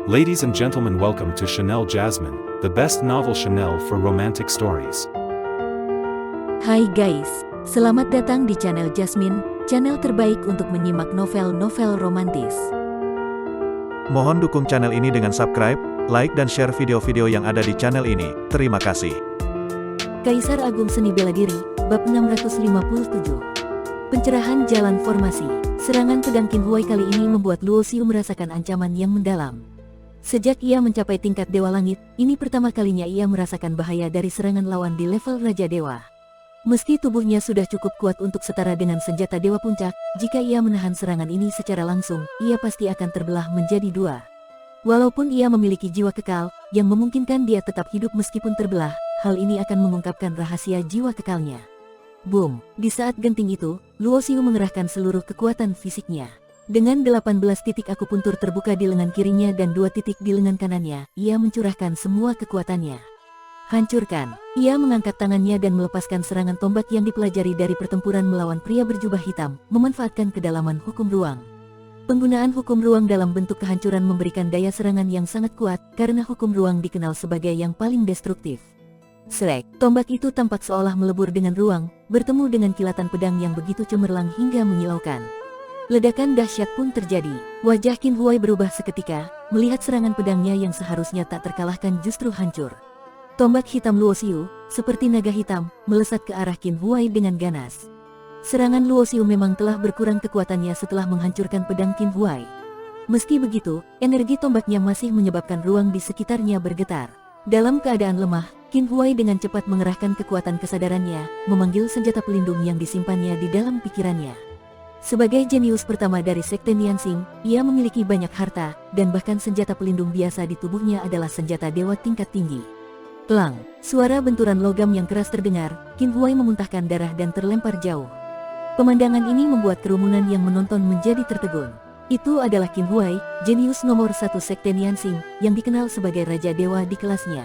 Ladies and gentlemen, welcome to Chanel Jasmine, the best novel Chanel for romantic stories. Hai guys, selamat datang di channel Jasmine, channel terbaik untuk menyimak novel-novel romantis. Mohon dukung channel ini dengan subscribe, like dan share video-video yang ada di channel ini. Terima kasih. Kaisar Agung Seni Bela Diri, bab 657. Pencerahan jalan formasi. Serangan pedang Qin Huai kali ini membuat Luo Xiu merasakan ancaman yang mendalam. Sejak ia mencapai tingkat Dewa Langit, ini pertama kalinya ia merasakan bahaya dari serangan lawan di level Raja Dewa. Meski tubuhnya sudah cukup kuat untuk setara dengan senjata Dewa Puncak, jika ia menahan serangan ini secara langsung, ia pasti akan terbelah menjadi dua. Walaupun ia memiliki jiwa kekal, yang memungkinkan dia tetap hidup meskipun terbelah, hal ini akan mengungkapkan rahasia jiwa kekalnya. Boom! Di saat genting itu, Luo Xiu mengerahkan seluruh kekuatan fisiknya. Dengan 18 titik akupuntur terbuka di lengan kirinya dan 2 titik di lengan kanannya, ia mencurahkan semua kekuatannya. Hancurkan! Ia mengangkat tangannya dan melepaskan serangan tombak yang dipelajari dari pertempuran melawan pria berjubah hitam, memanfaatkan kedalaman hukum ruang. Penggunaan hukum ruang dalam bentuk kehancuran memberikan daya serangan yang sangat kuat, karena hukum ruang dikenal sebagai yang paling destruktif. Srek! Tombak itu tampak seolah melebur dengan ruang, bertemu dengan kilatan pedang yang begitu cemerlang hingga menyilaukan. Ledakan dahsyat pun terjadi. Wajah Qin Huai berubah seketika, melihat serangan pedangnya yang seharusnya tak terkalahkan justru hancur. Tombak hitam Luo Xiu, seperti naga hitam, melesat ke arah Qin Huai dengan ganas. Serangan Luo Xiu memang telah berkurang kekuatannya setelah menghancurkan pedang Qin Huai. Meski begitu, energi tombaknya masih menyebabkan ruang di sekitarnya bergetar. Dalam keadaan lemah, Qin Huai dengan cepat mengerahkan kekuatan kesadarannya, memanggil senjata pelindung yang disimpannya di dalam pikirannya. Sebagai jenius pertama dari Sekte Nianxing, ia memiliki banyak harta, dan bahkan senjata pelindung biasa di tubuhnya adalah senjata dewa tingkat tinggi. Klang! Suara benturan logam yang keras terdengar, Qin Huai memuntahkan darah dan terlempar jauh. Pemandangan ini membuat kerumunan yang menonton menjadi tertegun. Itu adalah Qin Huai, jenius nomor 1 Sekte Nianxing, yang dikenal sebagai Raja Dewa di kelasnya.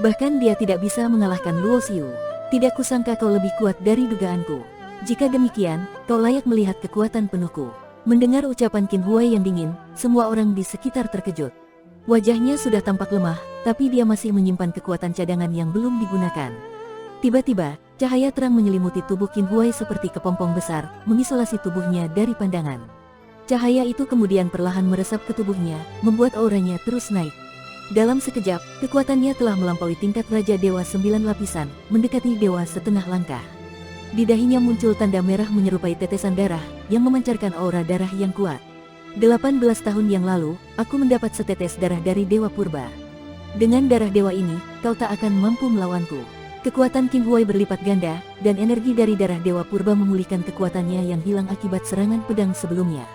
Bahkan dia tidak bisa mengalahkan Luo Xiu. Tidak kusangka kau lebih kuat dari dugaanku. Jika demikian, kau layak melihat kekuatan penuhku. Mendengar ucapan Qin Huai yang dingin, semua orang di sekitar terkejut. Wajahnya sudah tampak lemah, tapi dia masih menyimpan kekuatan cadangan yang belum digunakan. Tiba-tiba, cahaya terang menyelimuti tubuh Qin Huai seperti kepompong besar, mengisolasi tubuhnya dari pandangan. Cahaya itu kemudian perlahan meresap ke tubuhnya, membuat auranya terus naik. Dalam sekejap, kekuatannya telah melampaui tingkat Raja Dewa 9 lapisan, mendekati Dewa setengah langkah. Di dahinya muncul tanda merah menyerupai tetesan darah, yang memancarkan aura darah yang kuat. 18 tahun yang lalu, aku mendapat setetes darah dari Dewa Purba. Dengan darah dewa ini, kau tak akan mampu melawanku. Kekuatan Qin Huai berlipat ganda, dan energi dari darah Dewa Purba memulihkan kekuatannya yang hilang akibat serangan pedang sebelumnya.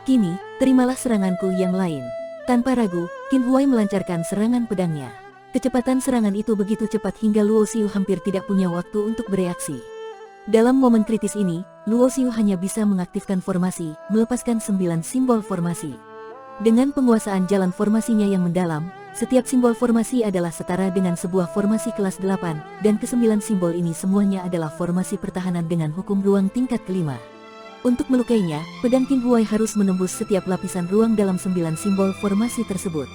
Kini, terimalah seranganku yang lain. Tanpa ragu, Qin Huai melancarkan serangan pedangnya. Kecepatan serangan itu begitu cepat hingga Luo Xiu hampir tidak punya waktu untuk bereaksi. Dalam momen kritis ini, Luo Xiu hanya bisa mengaktifkan formasi, melepaskan 9 simbol formasi. Dengan penguasaan jalan formasinya yang mendalam, setiap simbol formasi adalah setara dengan sebuah formasi kelas 8, dan ke-9 simbol ini semuanya adalah formasi pertahanan dengan hukum ruang tingkat kelima. Untuk melukainya, pedang Qin Huai harus menembus setiap lapisan ruang dalam 9 simbol formasi tersebut.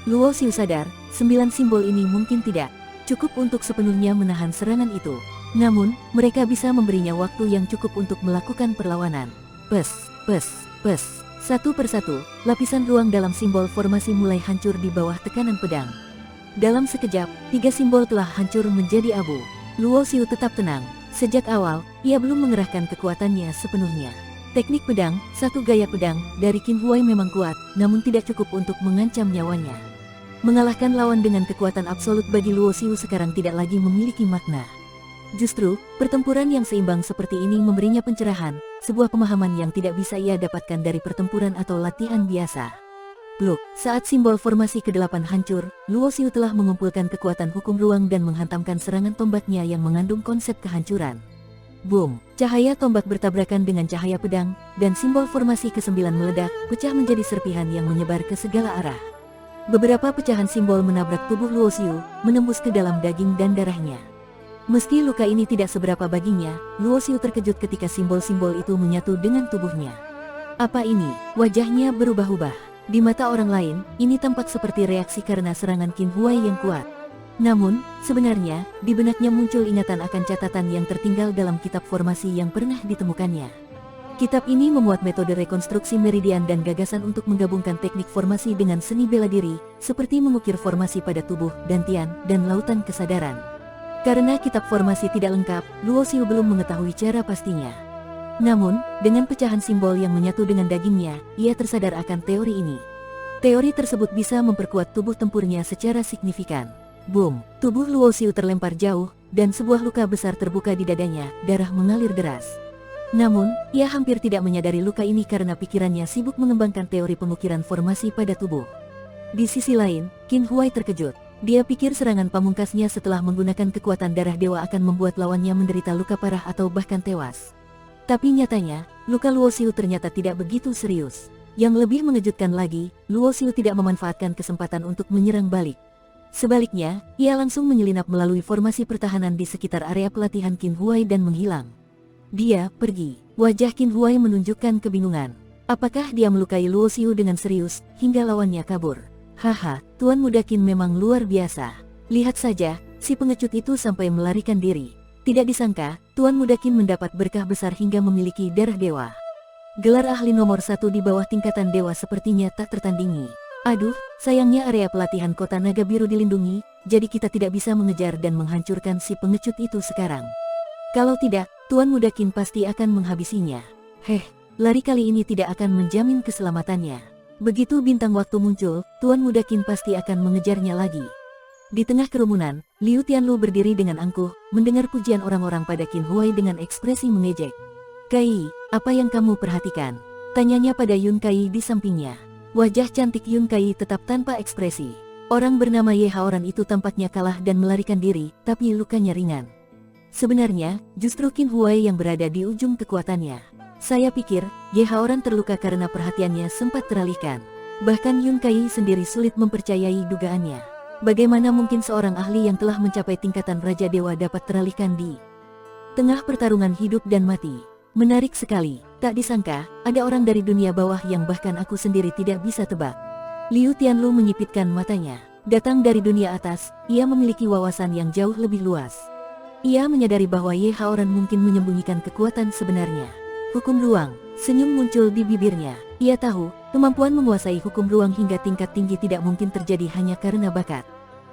Luo Xiu sadar, 9 simbol ini mungkin tidak cukup untuk sepenuhnya menahan serangan itu. Namun, mereka bisa memberinya waktu yang cukup untuk melakukan perlawanan. Pes, pes, pes. Satu persatu, lapisan ruang dalam simbol formasi mulai hancur di bawah tekanan pedang. Dalam sekejap, 3 simbol telah hancur menjadi abu. Luo Xiu tetap tenang. Sejak awal, ia belum mengerahkan kekuatannya sepenuhnya. Teknik pedang, satu gaya pedang, dari Qin Huai memang kuat, namun tidak cukup untuk mengancam nyawanya. Mengalahkan lawan dengan kekuatan absolut bagi Luo Xiu sekarang tidak lagi memiliki makna. Justru, pertempuran yang seimbang seperti ini memberinya pencerahan, sebuah pemahaman yang tidak bisa ia dapatkan dari pertempuran atau latihan biasa. Pluk! Saat simbol formasi ke-8 hancur, Luo Xiu telah mengumpulkan kekuatan hukum ruang dan menghantamkan serangan tombaknya yang mengandung konsep kehancuran. Boom! Cahaya tombak bertabrakan dengan cahaya pedang, dan simbol formasi ke-9 meledak, pecah menjadi serpihan yang menyebar ke segala arah. Beberapa pecahan simbol menabrak tubuh Luo Xiu, menembus ke dalam daging dan darahnya. Meski luka ini tidak seberapa baginya, Luo Xiu terkejut ketika simbol-simbol itu menyatu dengan tubuhnya. Apa ini? Wajahnya berubah-ubah. Di mata orang lain, ini tampak seperti reaksi karena serangan Qin Huai yang kuat. Namun, sebenarnya, di benaknya muncul ingatan akan catatan yang tertinggal dalam kitab formasi yang pernah ditemukannya. Kitab ini memuat metode rekonstruksi meridian dan gagasan untuk menggabungkan teknik formasi dengan seni bela diri, seperti mengukir formasi pada tubuh, dantian, dan lautan kesadaran. Karena kitab formasi tidak lengkap, Luo Xiu belum mengetahui cara pastinya. Namun, dengan pecahan simbol yang menyatu dengan dagingnya, ia tersadar akan teori ini. Teori tersebut bisa memperkuat tubuh tempurnya secara signifikan. Boom! Tubuh Luo Xiu terlempar jauh, dan sebuah luka besar terbuka di dadanya, darah mengalir deras. Namun, ia hampir tidak menyadari luka ini karena pikirannya sibuk mengembangkan teori pengukiran formasi pada tubuh. Di sisi lain, Qin Huai terkejut. Dia pikir serangan pamungkasnya setelah menggunakan kekuatan darah dewa akan membuat lawannya menderita luka parah atau bahkan tewas. Tapi nyatanya, luka Luo Xiu ternyata tidak begitu serius. Yang lebih mengejutkan lagi, Luo Xiu tidak memanfaatkan kesempatan untuk menyerang balik. Sebaliknya, ia langsung menyelinap melalui formasi pertahanan di sekitar area pelatihan Qin Huai dan menghilang. Dia pergi. Wajah Qin Huai menunjukkan kebingungan. Apakah dia melukai Luo Xiu dengan serius, hingga lawannya kabur? Haha, Tuan Muda Qin memang luar biasa. Lihat saja, si pengecut itu sampai melarikan diri. Tidak disangka, Tuan Muda Qin mendapat berkah besar hingga memiliki darah dewa. Gelar ahli nomor 1 di bawah tingkatan dewa sepertinya tak tertandingi. Aduh, sayangnya area pelatihan kota naga biru dilindungi, jadi kita tidak bisa mengejar dan menghancurkan si pengecut itu sekarang. Kalau tidak, Tuan Muda Qin pasti akan menghabisinya. Lari kali ini tidak akan menjamin keselamatannya. Begitu bintang waktu muncul, Tuan Muda Qin pasti akan mengejarnya lagi. Di tengah kerumunan, Liu Tianlu berdiri dengan angkuh, mendengar pujian orang-orang pada Qin Huai dengan ekspresi mengejek. "Kai, apa yang kamu perhatikan?" tanyanya pada Yun Kai di sampingnya. Wajah cantik Yun Kai tetap tanpa ekspresi. Orang bernama Ye Haoran itu tampaknya kalah dan melarikan diri, tapi lukanya ringan. Sebenarnya, justru Qin Huai yang berada di ujung kekuatannya. Saya pikir, Ye Haoran terluka karena perhatiannya sempat teralihkan. Bahkan Yun Kai sendiri sulit mempercayai dugaannya. Bagaimana mungkin seorang ahli yang telah mencapai tingkatan Raja Dewa dapat teralihkan di tengah pertarungan hidup dan mati? Menarik sekali, tak disangka, ada orang dari dunia bawah yang bahkan aku sendiri tidak bisa tebak. Liu Tianlu menyipitkan matanya. Datang dari dunia atas, ia memiliki wawasan yang jauh lebih luas. Ia menyadari bahwa Ye Haoran mungkin menyembunyikan kekuatan sebenarnya. Hukum ruang, senyum muncul di bibirnya. Ia tahu, kemampuan menguasai hukum ruang hingga tingkat tinggi tidak mungkin terjadi hanya karena bakat.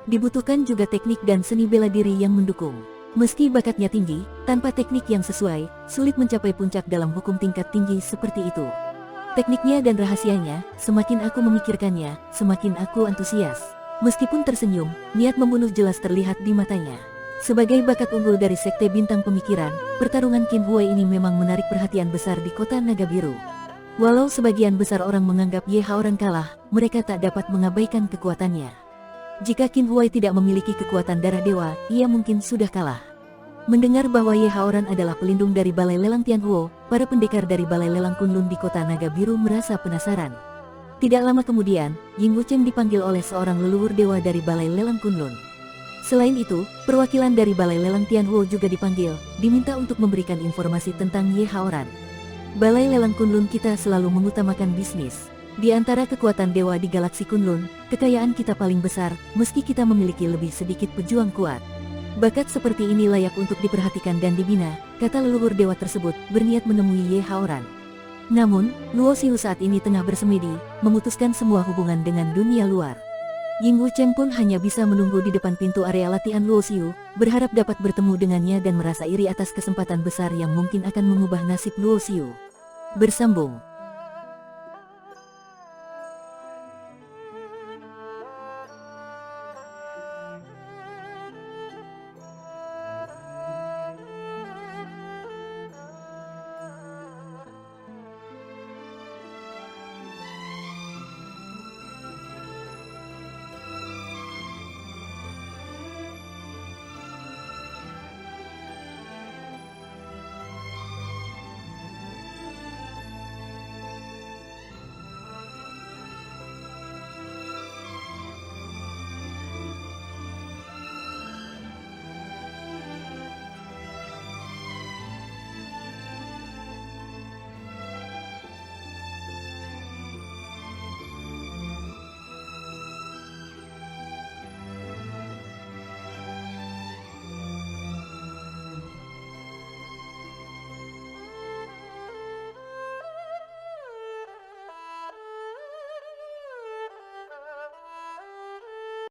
Dibutuhkan juga teknik dan seni bela diri yang mendukung. Meski bakatnya tinggi, tanpa teknik yang sesuai, sulit mencapai puncak dalam hukum tingkat tinggi seperti itu. Tekniknya dan rahasianya, semakin aku memikirkannya, semakin aku antusias. Meskipun tersenyum, niat membunuh jelas terlihat di matanya. Sebagai bakat unggul dari Sekte Bintang Pemikiran, pertarungan Qin Huai ini memang menarik perhatian besar di kota Naga Biru. Walau sebagian besar orang menganggap Ye Haoran kalah, mereka tak dapat mengabaikan kekuatannya. Jika Qin Huai tidak memiliki kekuatan darah dewa, ia mungkin sudah kalah. Mendengar bahwa Ye Haoran adalah pelindung dari Balai Lelang Tianhuo, para pendekar dari Balai Lelang Kunlun di kota Naga Biru merasa penasaran. Tidak lama kemudian, Ying Wucheng dipanggil oleh seorang leluhur dewa dari Balai Lelang Kunlun. Selain itu, perwakilan dari Balai Lelang Tianhuo juga dipanggil, diminta untuk memberikan informasi tentang Ye Haoran. Balai Lelang Kunlun kita selalu mengutamakan bisnis. Di antara kekuatan dewa di galaksi Kunlun, kekayaan kita paling besar, meski kita memiliki lebih sedikit pejuang kuat. Bakat seperti ini layak untuk diperhatikan dan dibina, kata leluhur dewa tersebut, berniat menemui Ye Haoran. Namun, Luo Xiu saat ini tengah bersemedi, memutuskan semua hubungan dengan dunia luar. Ying Wucheng pun hanya bisa menunggu di depan pintu area latihan Luo Xiu, berharap dapat bertemu dengannya dan merasa iri atas kesempatan besar yang mungkin akan mengubah nasib Luo Xiu. Bersambung.